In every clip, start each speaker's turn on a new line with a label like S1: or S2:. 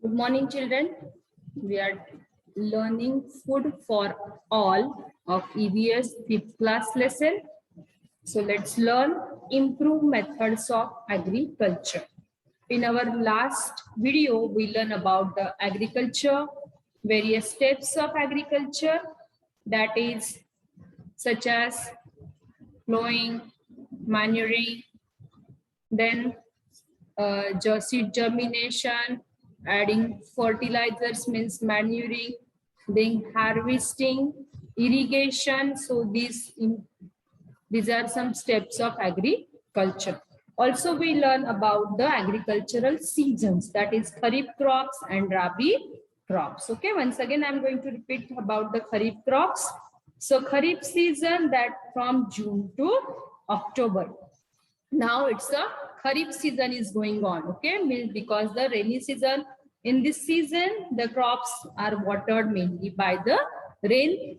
S1: Good morning, children. We are learning food for all of EVS 5th class lesson. So let's learn improved methods of agriculture. In our last video, we learned about the agriculture, various steps of agriculture, that is such as plowing, manuring, then seed germination, adding fertilizers means manuring, then harvesting, irrigation. So these are some steps of agriculture. Also, we learn about the agricultural seasons, that is Kharif crops and Rabi crops. Okay, once again, I'm going to repeat about the Kharif crops. So Kharif season, that from June to October. Now it's a Kharif season is going on, okay, because the rainy season, in this season, the crops are watered mainly by the rain.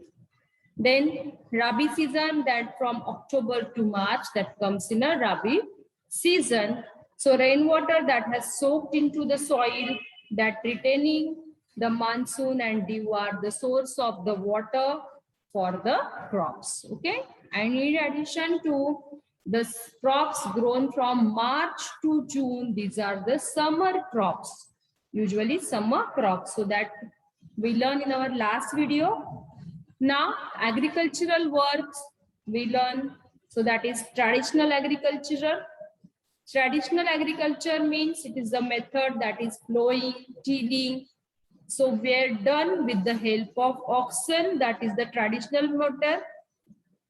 S1: Then Rabi season, that from October to March, that comes in a Rabi season. So rainwater that has soaked into the soil, that retaining the monsoon and dew are the source of the water for the crops, okay. And in addition to the crops grown from March to June, these are the summer crops, usually summer crops. So that we learned in our last video. Now agricultural works we learn, so that is traditional agriculture. Traditional agriculture means it is a method that is plowing, tilling. So we are done with the help of oxen, that is the traditional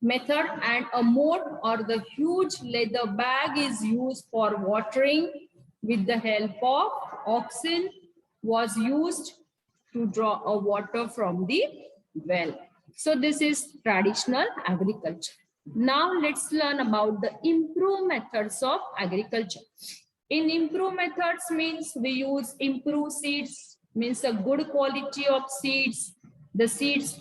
S1: method, and a moat or the huge leather bag is used for watering with the help of oxen was used to draw a water from the well. So this is traditional agriculture. Now let's learn about the improved methods of agriculture. In improved methods means we use improved seeds, means a good quality of seeds. The seeds,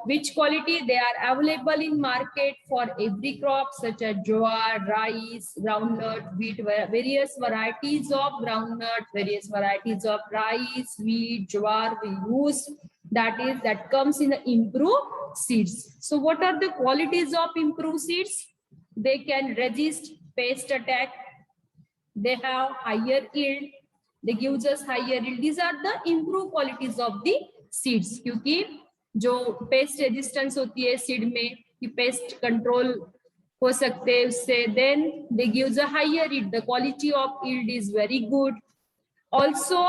S1: which quality they are available in market for every crop, such as jowar, rice, groundnut, wheat, various varieties of groundnut, various varieties of rice, wheat, jowar we use, that comes in the improved seeds. So what are the qualities of improved seeds? They can resist pest attack, they have higher yield, they gives us higher yield. These are the improved qualities of the seeds, क्योंकि जो paste resistance होती है seed में कि pest control हो सकते हैं उससे, then they gives a higher yield, the quality of yield is very good. Also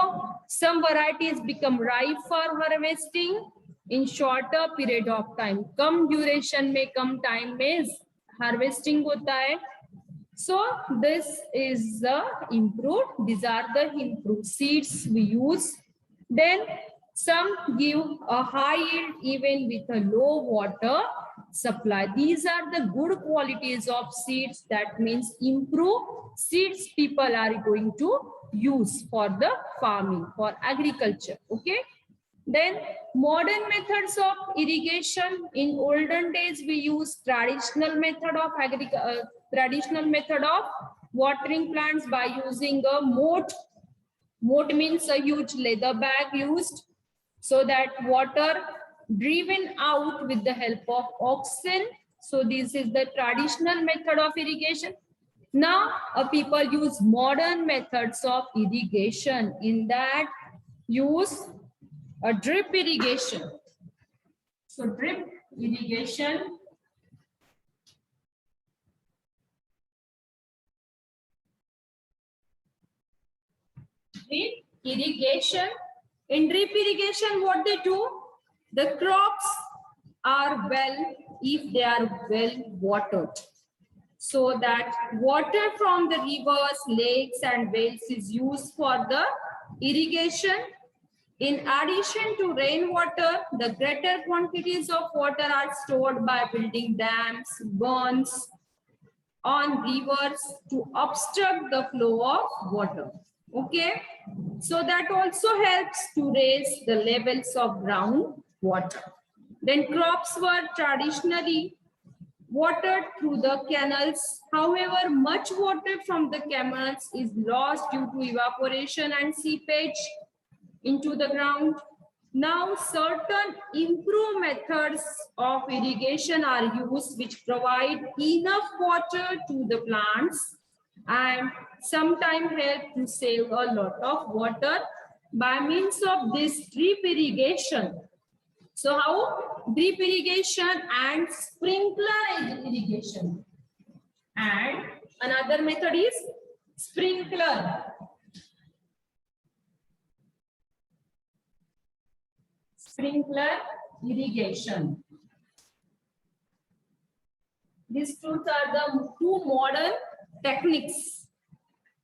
S1: some varieties become ripe for harvesting in shorter period of time, come duration में, कम time में harvesting होता है. So this is the improved, these are the improved seeds we use. Then some give a high yield even with a low water supply. These are the good qualities of seeds, that means improved seeds people are going to use for the farming, for agriculture, okay. Then modern methods of irrigation. In olden days we use traditional method of watering plants by using a moat. Moat means a huge leather bag used, so that water driven out with the help of oxen. So this is the traditional method of irrigation. Now people use modern methods of irrigation. In that, use a drip irrigation. So drip irrigation In drip irrigation, what they do, the crops are well if they are well watered. So that water from the rivers, lakes and wells is used for the irrigation. In addition to rainwater, the greater quantities of water are stored by building dams, bunds on rivers to obstruct the flow of water. Okay, so that also helps to raise the levels of ground water. Then crops were traditionally water through the canals. However, much water from the canals is lost due to evaporation and seepage into the ground. Now, certain improved methods of irrigation are used which provide enough water to the plants and sometimes help to save a lot of water by means of this drip irrigation. So how? Drip irrigation and sprinkler irrigation. And another method is sprinkler. Sprinkler irrigation. These two are the two modern techniques.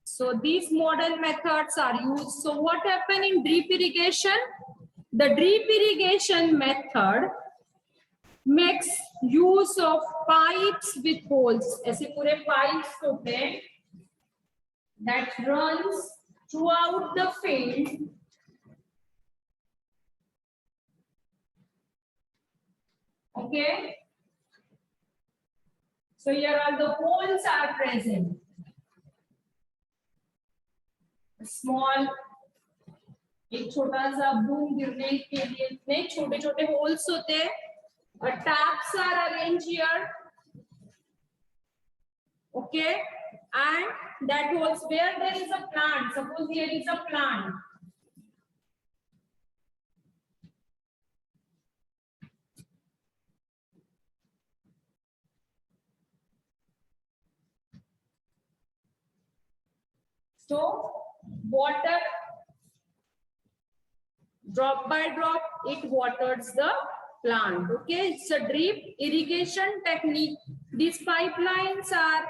S1: So these modern methods are used. So what happened in drip irrigation? The drip irrigation method makes use of pipes with holes. ऐसे पूरे pipes होते हैं that runs throughout the field. Okay. So here all the holes are present. Small, एक छोटा सा boom गिरने के लिए इतने छोटे छोटे होल्स होते हैं और taps are arranged here. Okay, and that holes where there is a plant. Suppose here is a plant. So water, drop by drop, it waters the plant. Okay, it's a drip irrigation technique. These pipelines are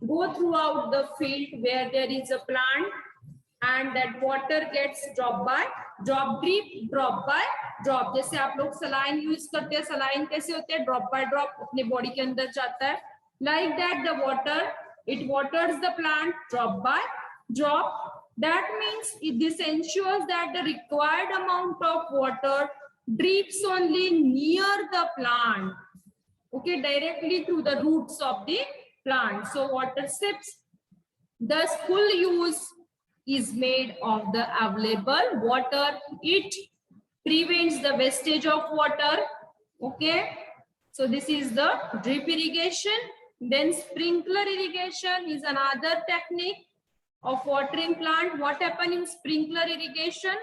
S1: go throughout the field where there is a plant, and that water gets drop by drop, drip drop by drop. जैसे आप लोग saline use करते हैं, saline कैसे होते हैं? Drop by drop अपने body के अंदर जाता है. Like that, the water, it waters the plant drop by drop. That means this ensures that the required amount of water drips only near the plant. Okay, directly through the roots of the plant. So water sips. Thus, full use is made of the available water. It prevents the wastage of water. Okay, so this is the drip irrigation. Then sprinkler irrigation is another technique of watering plant. What happens in sprinkler irrigation?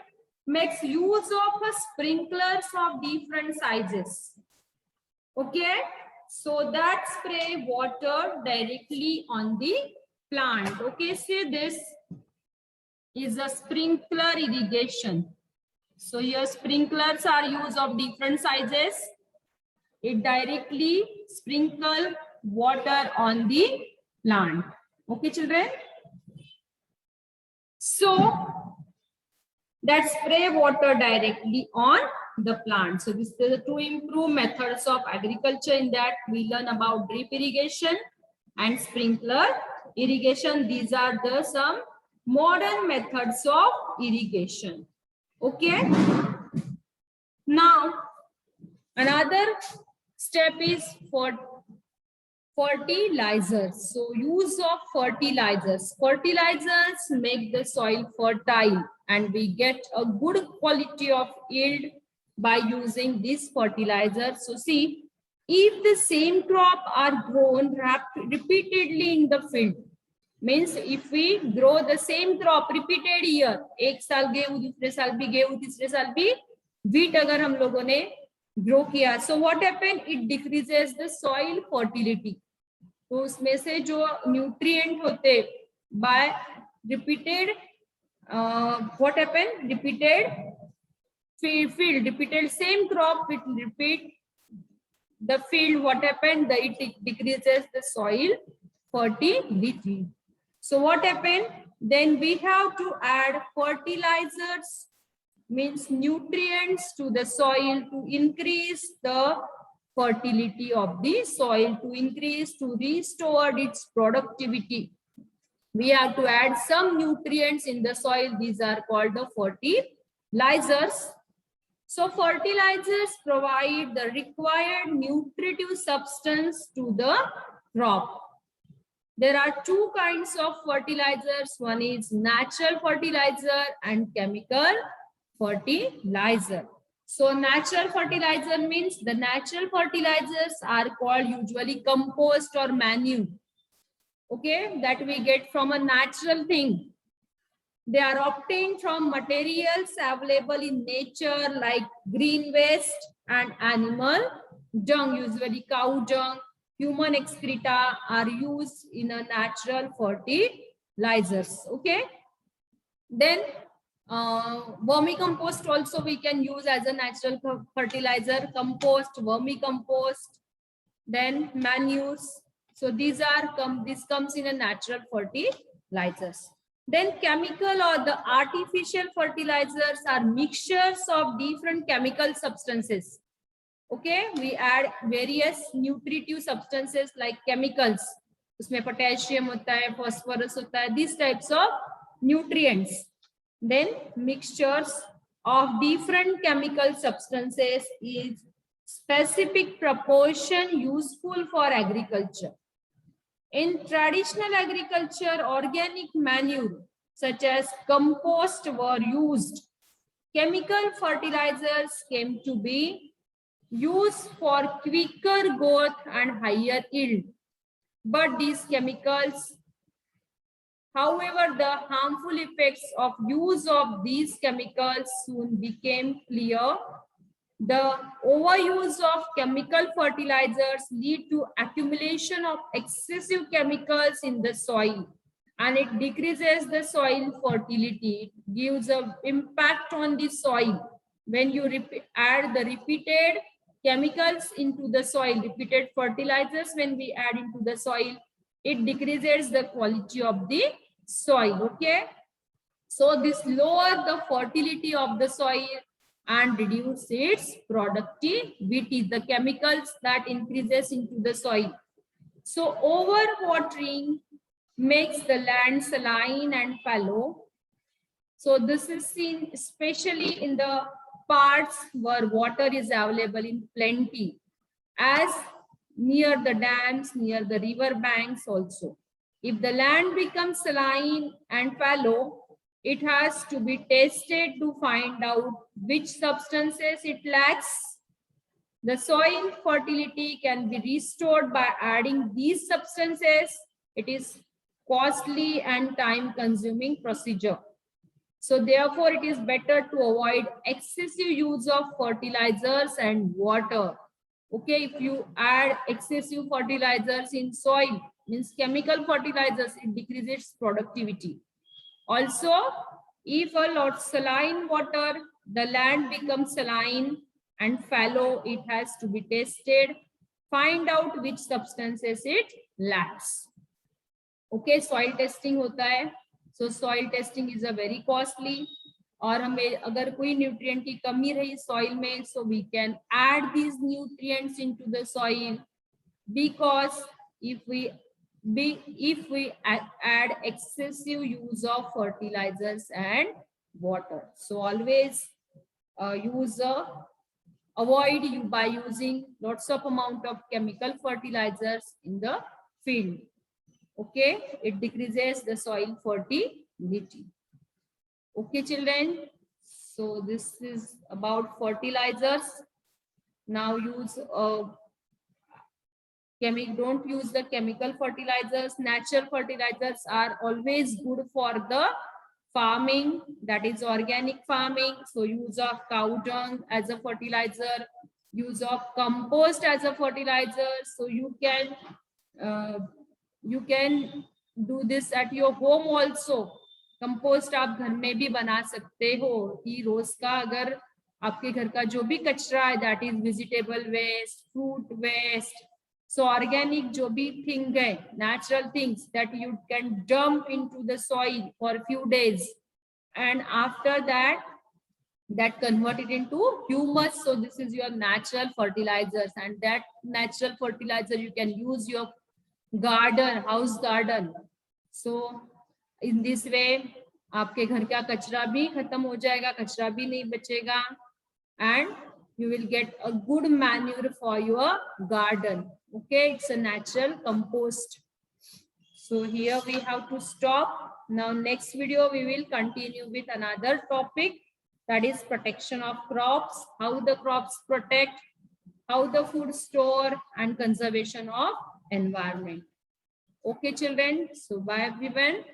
S1: Makes use of sprinklers of different sizes. Okay, so that spray water directly on the plant. Okay, see, this is a sprinkler irrigation. So here sprinklers are used of different sizes. It directly sprinkle water on the plant. Okay, children. So that spray water directly on the plant. So this is the two improved methods of agriculture. In that we learn about drip irrigation and sprinkler irrigation. These are the some modern methods of irrigation. Okay. Now another step is for fertilizers. So use of fertilizers. Fertilizers make the soil fertile and we get a good quality of yield by using these fertilizers. So see, if the same crop are grown repeatedly in the field, means if we grow the same crop repeated year, एक साल गेहूं, दूसरे साल भी गेहूं, तीसरे साल भी wheat अगर हम लोगों ने grow किया, so what happened? It decreases the soil fertility. तो उसमें से जो nutrient होते by repeated what happened? Repeated field, repeated same crop, it repeat the field. What happened? It decreases the soil fertility. So what happened? Then we have to add fertilizers, means nutrients to the soil to increase the fertility of the soil, to restore its productivity. We have to add some nutrients in the soil. These are called the fertilizers. So fertilizers provide the required nutritive substance to the crop. There are two kinds of fertilizers. One is natural fertilizer and chemical fertilizer. So natural fertilizer means the natural fertilizers are called usually compost or manure. Okay, that we get from a natural thing. They are obtained from materials available in nature like green waste and animal dung, usually cow dung, human excreta are used in a natural fertilizers. Okay. Then vermicompost also we can use as a natural fertilizer, compost, vermicompost, then manures. So these are this comes in a natural fertilizers. Then chemical or the artificial fertilizers are mixtures of different chemical substances. Okay, we add various nutritive substances like chemicals. उसमें potassium होता है, phosphorus होता है, these types of nutrients. Then mixtures of different chemical substances is specific proportion useful for agriculture. In traditional agriculture, organic manure such as compost were used. Chemical fertilizers came to be used for quicker growth and higher yield. But these chemicals, however, the harmful effects of use of these chemicals soon became clear. The overuse of chemical fertilizers lead to accumulation of excessive chemicals in the soil, and it decreases the soil fertility. It gives an impact on the soil. When you add the repeated chemicals into the soil, repeated fertilizers, when we add into the soil, it decreases the quality of the soil. Okay. So this lower the fertility of the soil and reduce its productivity, the chemicals that increases into the soil. So overwatering makes the land saline and fallow. So this is seen especially in the parts where water is available in plenty, as near the dams, near the river banks also. If the land becomes saline and fallow, it has to be tested to find out which substances it lacks. The soil fertility can be restored by adding these substances. It is costly and time-consuming procedure. So therefore, it is better to avoid excessive use of fertilizers and water. Okay, if you add excessive fertilizers in soil, means chemical fertilizers, it decreases productivity. Also, if a lot of saline water, the land becomes saline and fallow, it has to be tested, find out which substances it lacks. Okay, soil testing होता है. So soil testing is a very costly. और हमें अगर कोई nutrient की कमी रही soil में, so we can add these nutrients into the soil, because if we add excessive use of fertilizers and water, so always avoid you by using lots of amount of chemical fertilizers in the field. Okay, it decreases the soil fertility. Okay, children, so this is about fertilizers. Now don't use the chemical fertilizers. Natural fertilizers are always good for the farming, that is organic farming. So use of cow dung as a fertilizer, use of compost as a fertilizer. So you can do this at your home also. Compost आप घर में भी बना सकते हो कि रोज का अगर आपके घर का जो भी कचरा है, that is vegetable waste, fruit waste, so organic जो भी thing है, natural things that you can dump into the soil for a few days, and after that convert it into humus. So this is your natural fertilizers, and that natural fertilizer you can use your garden, house garden. So in this way आपके घर का कचरा भी खत्म हो जाएगा, कचरा भी नहीं बचेगा, and you will get a good manure for your garden. Okay, it's a natural compost. So here we have to stop. Now next video we will continue with another topic, that is protection of crops, how the crops protect, how the food store, and conservation of environment. Okay children, so bye everyone.